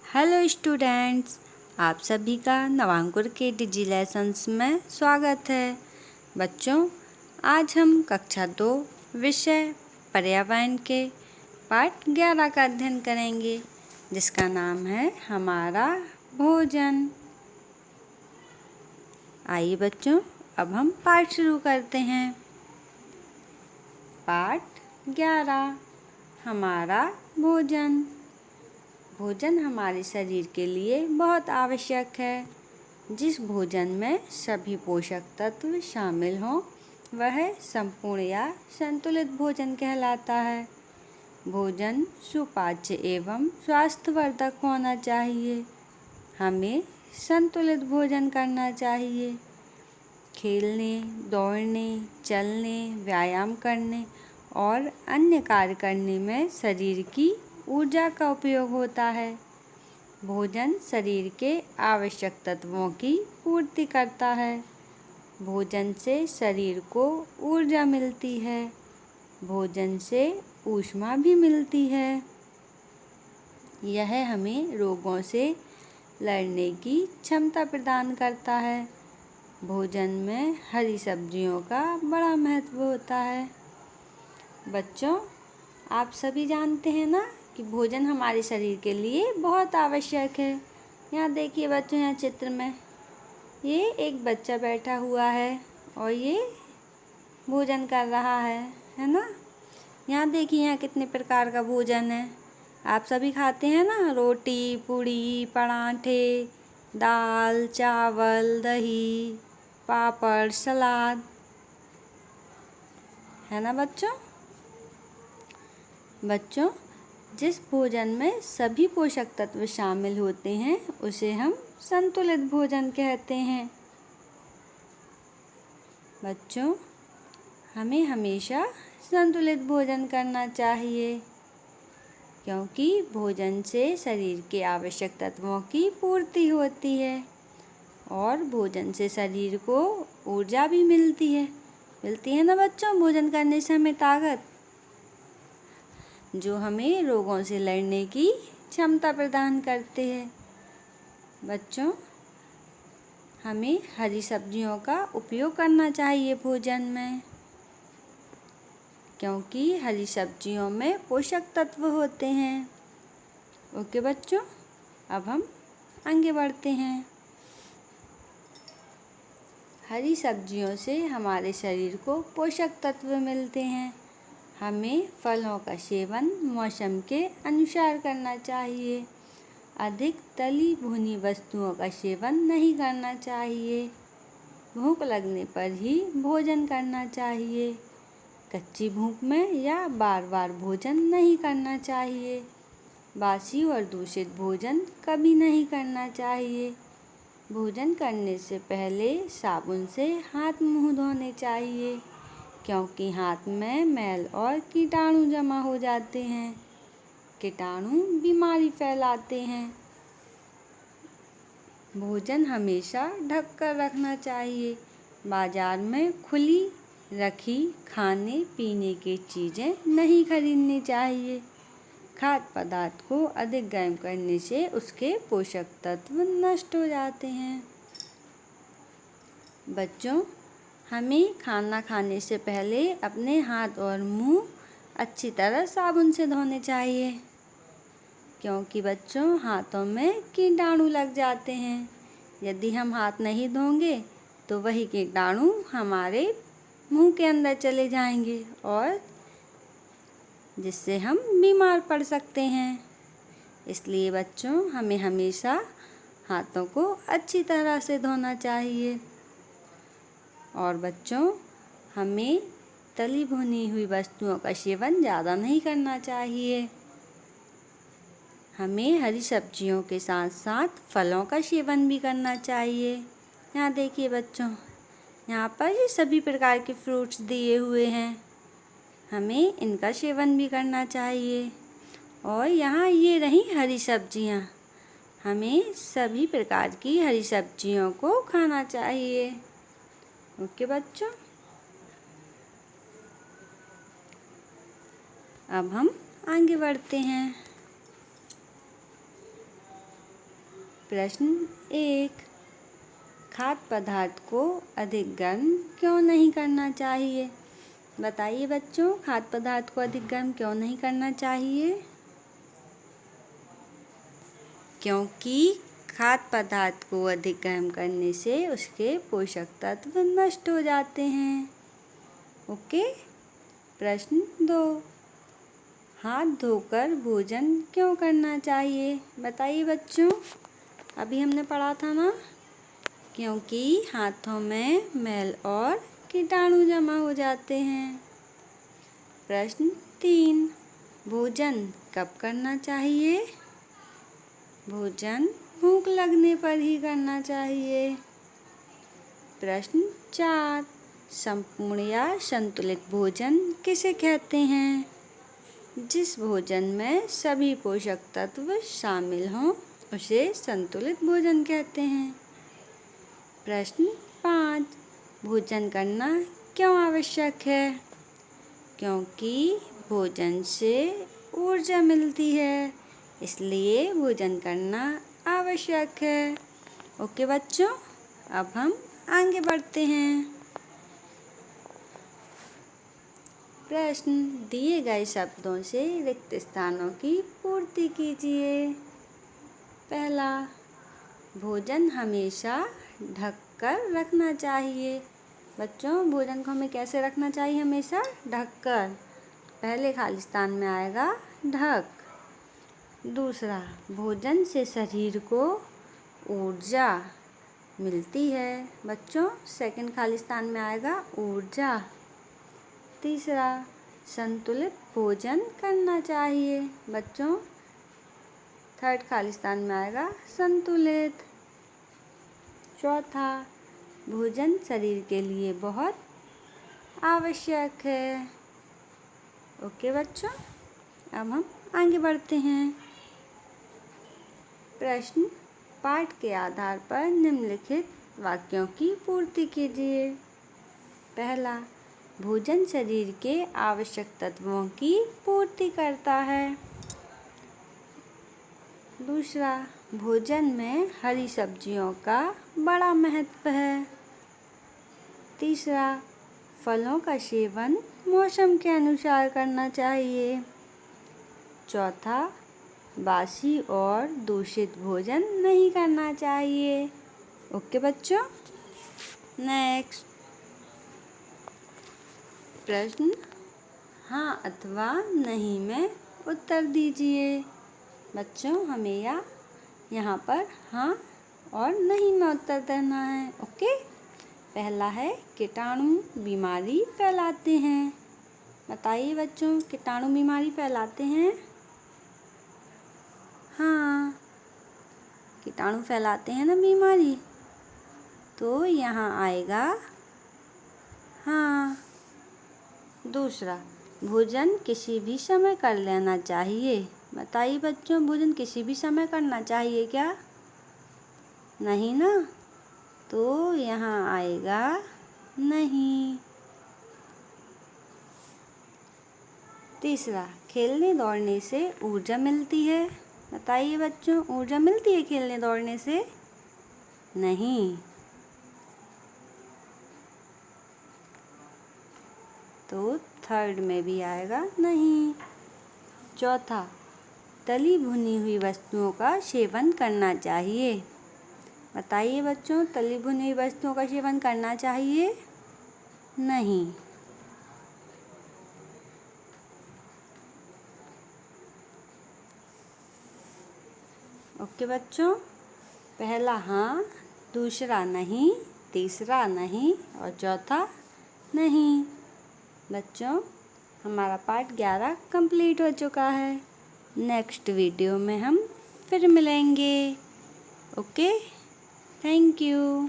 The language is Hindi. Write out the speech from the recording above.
हेलो स्टूडेंट्स, आप सभी का नवांकुर के डिजी लेसन्स में स्वागत है। बच्चों, आज हम कक्षा 2 विषय पर्यावरण के पाठ 11 का अध्ययन करेंगे, जिसका नाम है हमारा भोजन। आइए बच्चों, अब हम पाठ शुरू करते हैं। पाठ 11, हमारा भोजन। भोजन हमारे शरीर के लिए बहुत आवश्यक है। जिस भोजन में सभी पोषक तत्व शामिल हों, वह संपूर्ण या संतुलित भोजन कहलाता है। भोजन सुपाच्य एवं स्वास्थ्यवर्धक होना चाहिए। हमें संतुलित भोजन करना चाहिए। खेलने, दौड़ने, चलने, व्यायाम करने और अन्य कार्य करने में शरीर की ऊर्जा का उपयोग होता है। भोजन शरीर के आवश्यक तत्वों की पूर्ति करता है। भोजन से शरीर को ऊर्जा मिलती है। भोजन से ऊष्मा भी मिलती है। यह हमें रोगों से लड़ने की क्षमता प्रदान करता है। भोजन में हरी सब्जियों का बड़ा महत्व होता है। बच्चों, आप सभी जानते हैं ना कि भोजन हमारे शरीर के लिए बहुत आवश्यक है। यहाँ देखिए बच्चों, यहाँ चित्र में ये एक बच्चा बैठा हुआ है और ये भोजन कर रहा है ना। यहाँ देखिए, यहाँ कितने प्रकार का भोजन है। आप सभी खाते हैं ना, रोटी, पूड़ी, पराठे, दाल, चावल, दही, पापड़, सलाद, है ना बच्चों। बच्चों, जिस भोजन में सभी पोषक तत्व शामिल होते हैं, उसे हम संतुलित भोजन कहते हैं। बच्चों, हमें हमेशा संतुलित भोजन करना चाहिए, क्योंकि भोजन से शरीर के आवश्यक तत्वों की पूर्ति होती है और भोजन से शरीर को ऊर्जा भी मिलती है ना बच्चों। भोजन करने से हमें ताकत, जो हमें रोगों से लड़ने की क्षमता प्रदान करते हैं। बच्चों, हमें हरी सब्जियों का उपयोग करना चाहिए भोजन में, क्योंकि हरी सब्जियों में पोषक तत्व होते हैं। ओके बच्चों, अब हम आगे बढ़ते हैं। हरी सब्जियों से हमारे शरीर को पोषक तत्व मिलते हैं। हमें फलों का सेवन मौसम के अनुसार करना चाहिए। अधिक तली भुनी वस्तुओं का सेवन नहीं करना चाहिए। भूख लगने पर ही भोजन करना चाहिए। कच्ची भूख में या बार बार भोजन नहीं करना चाहिए। बासी और दूषित भोजन कभी नहीं करना चाहिए। भोजन करने से पहले साबुन से हाथ मुंह धोने चाहिए, क्योंकि हाथ में मैल और कीटाणु जमा हो जाते हैं। कीटाणु बीमारी फैलाते हैं। भोजन हमेशा ढक कर रखना चाहिए। बाजार में खुली रखी खाने पीने की चीज़ें नहीं खरीदनी चाहिए। खाद्य पदार्थ को अधिक गर्म करने से उसके पोषक तत्व नष्ट हो जाते हैं। बच्चों, हमें खाना खाने से पहले अपने हाथ और मुंह अच्छी तरह साबुन से धोने चाहिए, क्योंकि बच्चों हाथों में कीटाणु लग जाते हैं। यदि हम हाथ नहीं धोंगे तो वही कीटाणु हमारे मुंह के अंदर चले जाएंगे और जिससे हम बीमार पड़ सकते हैं। इसलिए बच्चों, हमें हमेशा हाथों को अच्छी तरह से धोना चाहिए। और बच्चों, हमें तली भुनी हुई वस्तुओं का सेवन ज़्यादा नहीं करना चाहिए। हमें हरी सब्जियों के साथ साथ फलों का सेवन भी करना चाहिए। यहाँ देखिए बच्चों, यहाँ पर ये सभी प्रकार के फ्रूट्स दिए हुए हैं। हमें इनका सेवन भी करना चाहिए। और यहाँ ये रही हरी सब्जियाँ। हमें सभी प्रकार की हरी सब्जियों को खाना चाहिए। ओके बच्चों, अब हम आगे बढ़ते हैं। प्रश्न 1, खाद्य पदार्थ को अधिक गर्म क्यों नहीं करना चाहिए? बताइए बच्चों, खाद्य पदार्थ को अधिक गर्म क्यों नहीं करना चाहिए? क्योंकि खाद्य पदार्थ को अधिक गर्म करने से उसके पोषक तत्व नष्ट हो जाते हैं। ओके। प्रश्न 2, हाथ धोकर भोजन क्यों करना चाहिए? बताइए बच्चों, अभी हमने पढ़ा था ना, क्योंकि हाथों में मैल और कीटाणु जमा हो जाते हैं। प्रश्न 3, भोजन कब करना चाहिए? भोजन भूख लगने पर ही करना चाहिए। प्रश्न 4, संपूर्ण या संतुलित भोजन किसे कहते हैं? जिस भोजन में सभी पोषक तत्व शामिल हों उसे संतुलित भोजन कहते हैं। प्रश्न 5, भोजन करना क्यों आवश्यक है? क्योंकि भोजन से ऊर्जा मिलती है, इसलिए भोजन करना आवश्यक है। ओके बच्चों, अब हम आगे बढ़ते हैं। प्रश्न, दिए गए शब्दों से रिक्त स्थानों की पूर्ति कीजिए। पहला, भोजन हमेशा ढककर रखना चाहिए। बच्चों, भोजन को हमें कैसे रखना चाहिए? हमेशा ढककर। पहले खाली स्थान में आएगा ढक। दूसरा, भोजन से शरीर को ऊर्जा मिलती है। बच्चों, सेकंड खाली स्थान में आएगा ऊर्जा। तीसरा, संतुलित भोजन करना चाहिए। बच्चों, थर्ड खाली स्थान में आएगा संतुलित। चौथा, भोजन शरीर के लिए बहुत आवश्यक है। ओके बच्चों, अब हम आगे बढ़ते हैं। प्रश्न, पाठ के आधार पर निम्नलिखित वाक्यों की पूर्ति कीजिए। पहला, भोजन शरीर के आवश्यक तत्वों की पूर्ति करता है। दूसरा, भोजन में हरी सब्जियों का बड़ा महत्व है। तीसरा, फलों का सेवन मौसम के अनुसार करना चाहिए। चौथा, बासी और दूषित भोजन नहीं करना चाहिए। ओके बच्चों, नेक्स्ट प्रश्न, हाँ अथवा नहीं में उत्तर दीजिए। बच्चों, हमें यहाँ पर हाँ और नहीं में उत्तर देना है। ओके। पहला है, कीटाणु बीमारी फैलाते हैं। बताइए बच्चों, कीटाणु बीमारी फैलाते हैं? हाँ, कीटाणु फैलाते हैं ना बीमारी, तो यहाँ आएगा हाँ। दूसरा, भोजन किसी भी समय कर लेना चाहिए। बताइए बच्चों, भोजन किसी भी समय करना चाहिए क्या? नहीं ना, तो यहाँ आएगा नहीं। तीसरा, खेलने दौड़ने से ऊर्जा मिलती है। बताइए बच्चों, ऊर्जा मिलती है खेलने दौड़ने से? नहीं, तो थर्ड में भी आएगा नहीं। चौथा, तली भुनी हुई वस्तुओं का सेवन करना चाहिए। बताइए बच्चों, तली भुनी हुई वस्तुओं का सेवन करना चाहिए? नहीं। ओके बच्चों, पहला हाँ, दूसरा नहीं, तीसरा नहीं और चौथा नहीं। बच्चों, हमारा पाठ 11 कंप्लीट हो चुका है। नेक्स्ट वीडियो में हम फिर मिलेंगे। Okay, thank you.